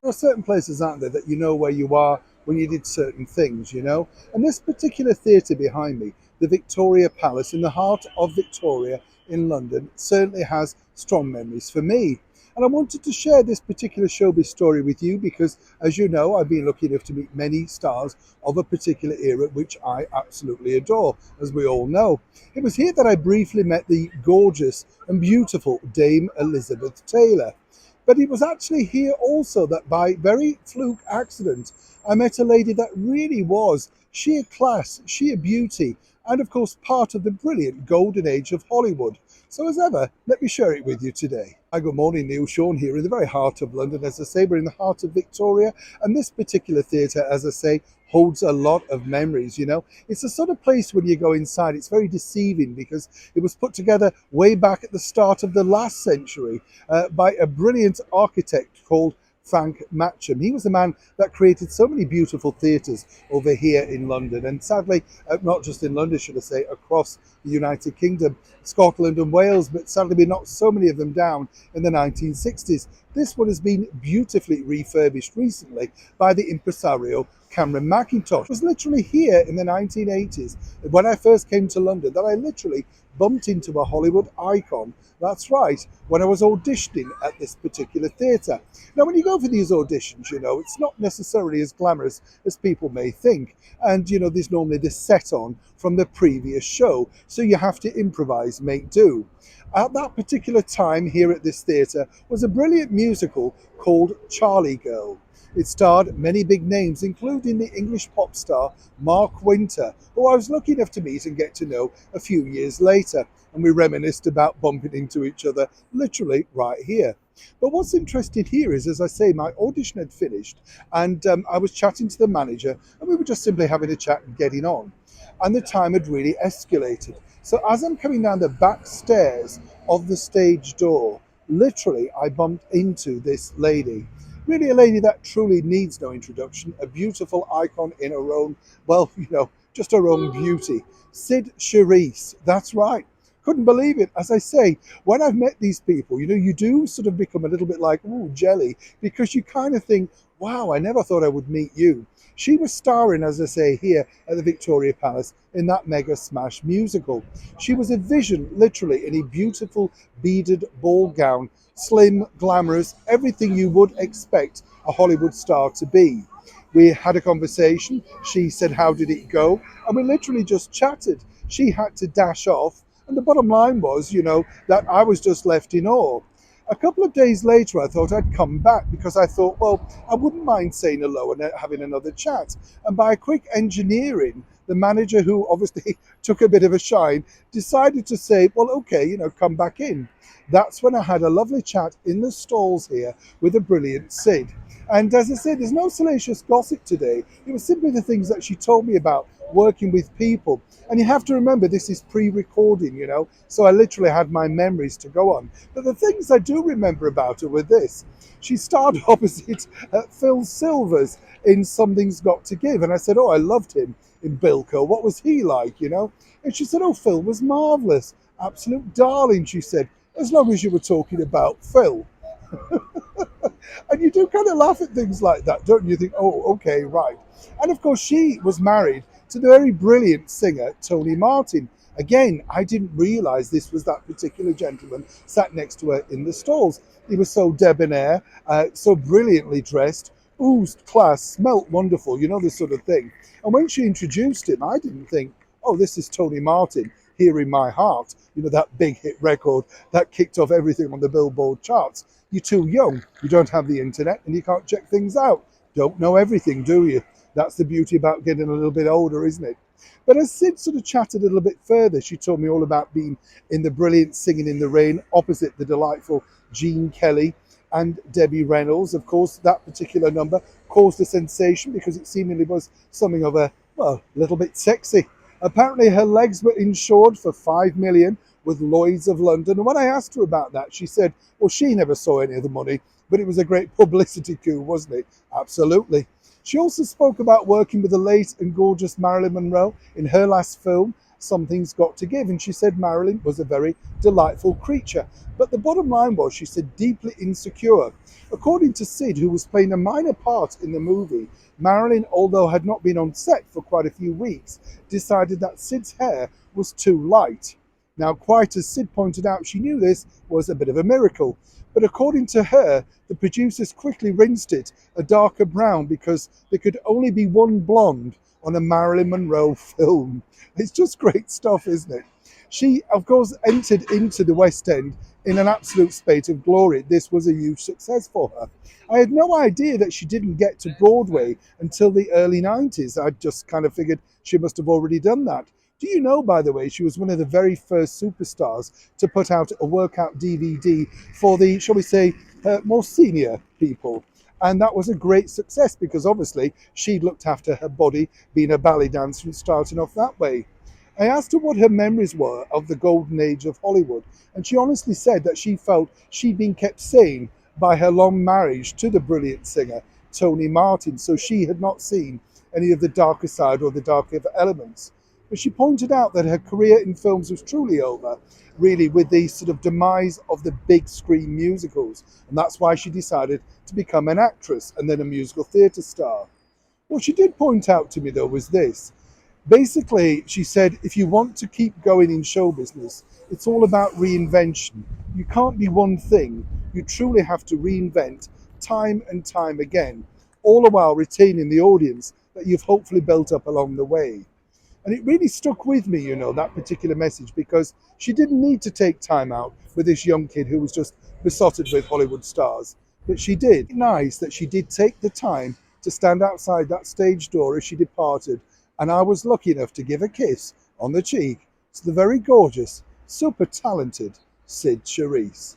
There are certain places, aren't there, that you know where you are when you did certain things, you know? And this particular theatre behind me, the Victoria Palace in the heart of Victoria in London, certainly has strong memories for me. And I wanted to share this particular showbiz story with you because, as you know, I've been lucky enough to meet many stars of a particular era which I absolutely adore, as we all know. It was here that I briefly met the gorgeous and beautiful Dame Elizabeth Taylor. But it was actually here also that by very fluke accident, I met a lady that really was sheer class, sheer beauty, and of course part of the brilliant golden age of Hollywood. So as ever, let me share it with you today. Hi, good morning, Neil Sean here in the very heart of London. As I say, we're in the heart of Victoria, and this particular theatre, as I say, holds a lot of memories, you know. It's the sort of place when you go inside, it's very deceiving because it was put together way back at the start of the last century by a brilliant architect called Frank Matcham. He was the man that created so many beautiful theatres over here in London, and sadly, not just in London, should I say, across the United Kingdom, Scotland, and Wales, but sadly, we knocked so many of them down in the 1960s. This one has been beautifully refurbished recently by the impresario Cameron Mackintosh. It was literally here in the 1980s when I first came to London that I literally bumped into a Hollywood icon. That's right, when I was auditioning at this particular theatre. Now, when you go for these auditions, you know, it's not necessarily as glamorous as people may think. And, you know, there's normally this set on from the previous show. So you have to improvise, make do. At that particular time here at this theatre was a brilliant musical called Charlie Girl. It starred many big names, including the English pop star Mark Winter, who I was lucky enough to meet and get to know a few years later. And we reminisced about bumping into each other literally right here. But what's interesting here is, as I say, my audition had finished and I was chatting to the manager and we were just simply having a chat and getting on. And the time had really escalated. So as I'm coming down the back stairs of the stage door, literally I bumped into this lady. Really a lady that truly needs no introduction, a beautiful icon in her own, well, you know, just her own beauty. Sid Charisse, that's right. Couldn't believe it. As I say, when I've met these people, you know, you do sort of become a little bit like, ooh, jelly, because you kind of think, wow, I never thought I would meet you. She was starring, as I say, here at the Victoria Palace in that mega smash musical. She was a vision, literally, in a beautiful beaded ball gown, slim, glamorous, everything you would expect a Hollywood star to be. We had a conversation. She said, how did it go? And we literally just chatted. She had to dash off. And the bottom line was, you know, that I was just left in awe. A couple of days later, I thought I'd come back because I thought, well, I wouldn't mind saying hello and having another chat. And by quick engineering, the manager, who obviously took a bit of a shine, decided to say, well, okay, you know, come back in. That's when I had a lovely chat in the stalls here with a brilliant Sid. And as I said, there's no salacious gossip today. It was simply the things that she told me about working with people. And you have to remember, this is pre-recording, you know, so I literally had my memories to go on. But the things I do remember about her were this. She starred opposite Phil Silvers in Something's Got to Give. And I said, oh, I loved him in Bilko. What was he like, you know? And she said, oh, Phil was marvellous. Absolute darling, she said, as long as you were talking about Phil. And you do kind of laugh at things like that, don't you? Think, oh, okay, right. And of course, she was married to the very brilliant singer Tony Martin. Again, I didn't realize this was that particular gentleman sat next to her in the stalls. He was so debonair, so brilliantly dressed, oozed class, smelt wonderful, you know, this sort of thing. And when she introduced him, I didn't think, oh, this is Tony Martin, Here in My Heart, you know, that big hit record that kicked off everything on the Billboard charts. You're too young, you don't have the internet, and you can't check things out. Don't know everything, do you? That's the beauty about getting a little bit older, isn't it? But as Sid sort of chatted a little bit further, she told me all about being in the brilliant Singing in the Rain opposite the delightful Gene Kelly and Debbie Reynolds. Of course, that particular number caused a sensation because it seemingly was something of a, well, little bit sexy. Apparently her legs were insured for 5 million with Lloyd's of London. And when I asked her about that, she said, well, she never saw any of the money, but it was a great publicity coup, wasn't it? Absolutely. She also spoke about working with the late and gorgeous Marilyn Monroe in her last film, something's got to give. And she said Marilyn was a very delightful creature. But the bottom line was, she said, deeply insecure. According to Sid, who was playing a minor part in the movie, Marilyn, although had not been on set for quite a few weeks, decided that Sid's hair was too light. Now, quite as Sid pointed out, she knew this was a bit of a miracle. But according to her, the producers quickly rinsed it a darker brown because there could only be one blonde on a Marilyn Monroe film. It's just great stuff, isn't it? She, of course, entered into the West End in an absolute spate of glory. This was a huge success for her. I had no idea that she didn't get to Broadway until the early 90s. I just kind of figured she must have already done that. Do you know, by the way, she was one of the very first superstars to put out a workout DVD for the, shall we say, more senior people. And that was a great success because obviously she looked after her body, being a ballet dancer and starting off that way. I asked her what her memories were of the golden age of Hollywood, and she honestly said that she felt she'd been kept sane by her long marriage to the brilliant singer Tony Martin, so she had not seen any of the darker side or the darker elements. But she pointed out that her career in films was truly over, really, with the sort of demise of the big screen musicals, and that's why she decided to become an actress and then a musical theatre star. What she did point out to me, though, was this. Basically, she said, if you want to keep going in show business, it's all about reinvention. You can't be one thing. You truly have to reinvent time and time again, all the while retaining the audience that you've hopefully built up along the way. And it really stuck with me, that particular message, because she didn't need to take time out with this young kid who was just besotted with Hollywood stars. But she did. Nice that she did take the time to stand outside that stage door as she departed. And I was lucky enough to give a kiss on the cheek to the very gorgeous, super talented Cyd Charisse.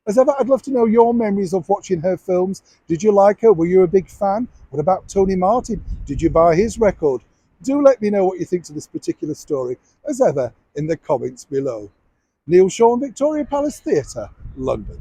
As ever, I'd love to know your memories of watching her films. Did you like her? Were you a big fan? What about Tony Martin? Did you buy his record? Do let me know what you think to this particular story, as ever, in the comments below. Neil Sean, Victoria Palace Theatre, London.